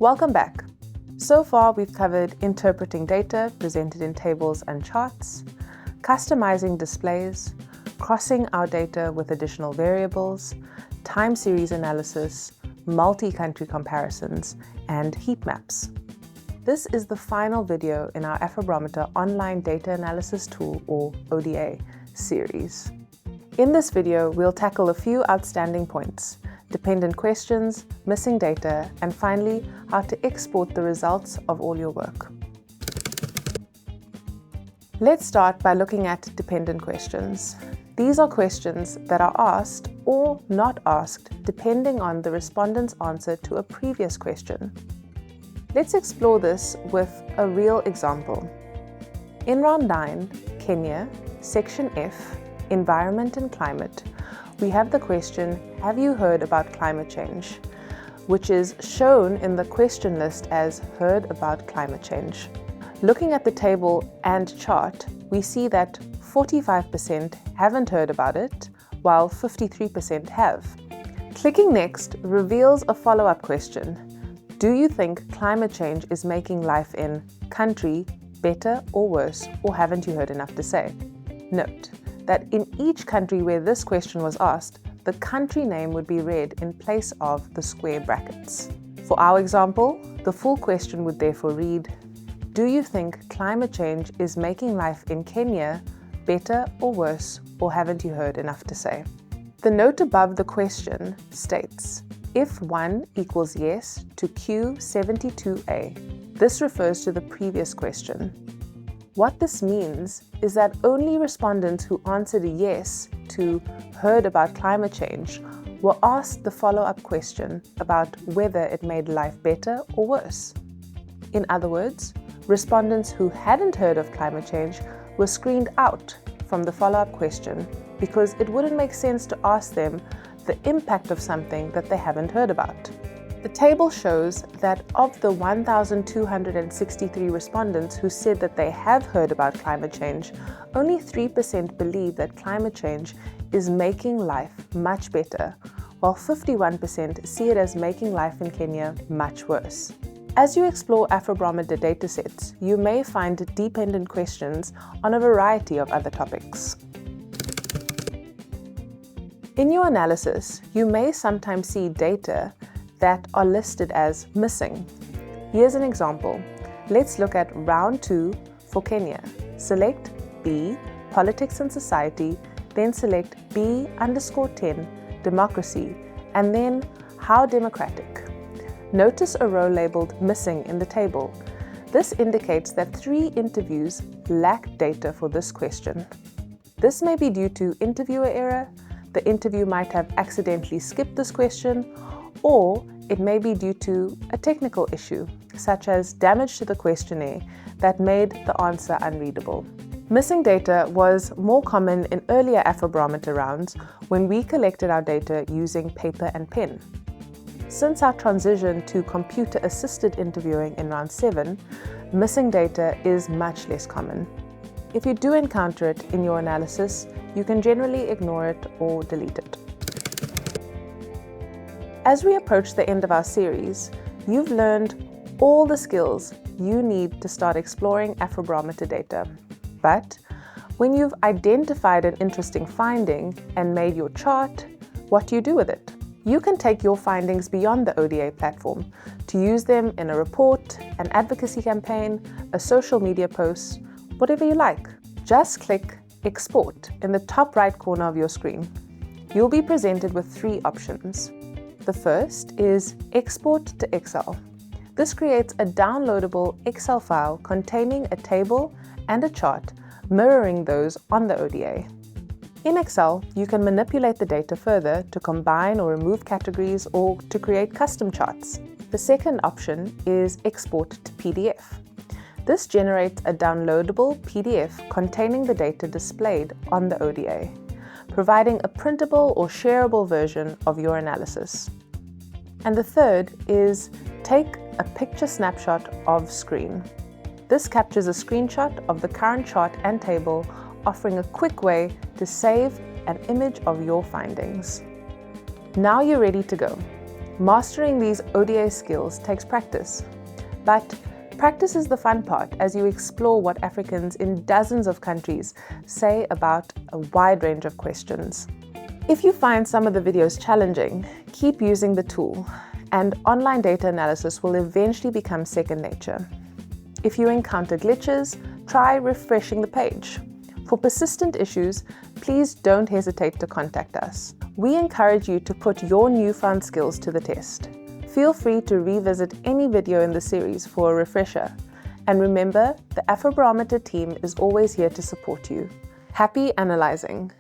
Welcome back. So far, we've covered interpreting data presented in tables and charts, customizing displays, crossing our data with additional variables, time series analysis, multi-country comparisons, and heat maps. This is the final video in our Afrobarometer Online Data Analysis tool, or ODA, series. In this video, we'll tackle a few outstanding points: dependent questions, missing data, and finally, how to export the results of all your work. Let's start by looking at dependent questions. These are questions that are asked or not asked depending on the respondent's answer to a previous question. Let's explore this with a real example. In round 9, Kenya, section F, Environment and Climate, we have the question, have you heard about climate change? Which is shown in the question list as heard about climate change. Looking at the table and chart, we see that 45% haven't heard about it, while 53% have. Clicking next reveals a follow-up question. Do you think climate change is making life in country better or worse, or haven't you heard enough to say? Note that in each country where this question was asked, the country name would be read in place of the square brackets. For our example, the full question would therefore read, do you think climate change is making life in Kenya better or worse, or haven't you heard enough to say? The note above the question states, if 1 equals yes to Q72A, this refers to the previous question. What this means is that only respondents who answered yes to heard about climate change were asked the follow-up question about whether it made life better or worse. In other words, respondents who hadn't heard of climate change were screened out from the follow-up question because it wouldn't make sense to ask them the impact of something that they haven't heard about. The table shows that of the 1,263 respondents who said that they have heard about climate change, only 3% believe that climate change is making life much better, while 51% see it as making life in Kenya much worse. As you explore Afrobarometer datasets, you may find dependent questions on a variety of other topics. In your analysis, you may sometimes see data that are listed as missing. Here's an example. Let's look at round 2 for Kenya. Select B, Politics and Society, then select B_10, Democracy, and then How Democratic. Notice a row labeled Missing in the table. This indicates that 3 interviews lack data for this question. This may be due to interviewer error, the interview might have accidentally skipped this question, or it may be due to a technical issue, such as damage to the questionnaire that made the answer unreadable. Missing data was more common in earlier Afrobarometer rounds when we collected our data using paper and pen. Since our transition to computer-assisted interviewing in round 7, missing data is much less common. If you do encounter it in your analysis, you can generally ignore it or delete it. As we approach the end of our series, you've learned all the skills you need to start exploring Afrobarometer data. But when you've identified an interesting finding and made your chart, what do you do with it? You can take your findings beyond the ODA platform to use them in a report, an advocacy campaign, a social media post, whatever you like. Just click Export in the top right corner of your screen. You'll be presented with 3 options. The first is Export to Excel. This creates a downloadable Excel file containing a table and a chart mirroring those on the ODA. In Excel, you can manipulate the data further to combine or remove categories or to create custom charts. The second option is Export to PDF. This generates a downloadable PDF containing the data displayed on the ODA, providing a printable or shareable version of your analysis. And the third is take a picture snapshot of screen. This captures a screenshot of the current chart and table, offering a quick way to save an image of your findings. Now you're ready to go. Mastering these ODA skills takes practice, but practice is the fun part as you explore what Africans in dozens of countries say about a wide range of questions. If you find some of the videos challenging, keep using the tool, and online data analysis will eventually become second nature. If you encounter glitches, try refreshing the page. For persistent issues, please don't hesitate to contact us. We encourage you to put your newfound skills to the test. Feel free to revisit any video in the series for a refresher. And remember, the Afrobarometer team is always here to support you. Happy analyzing!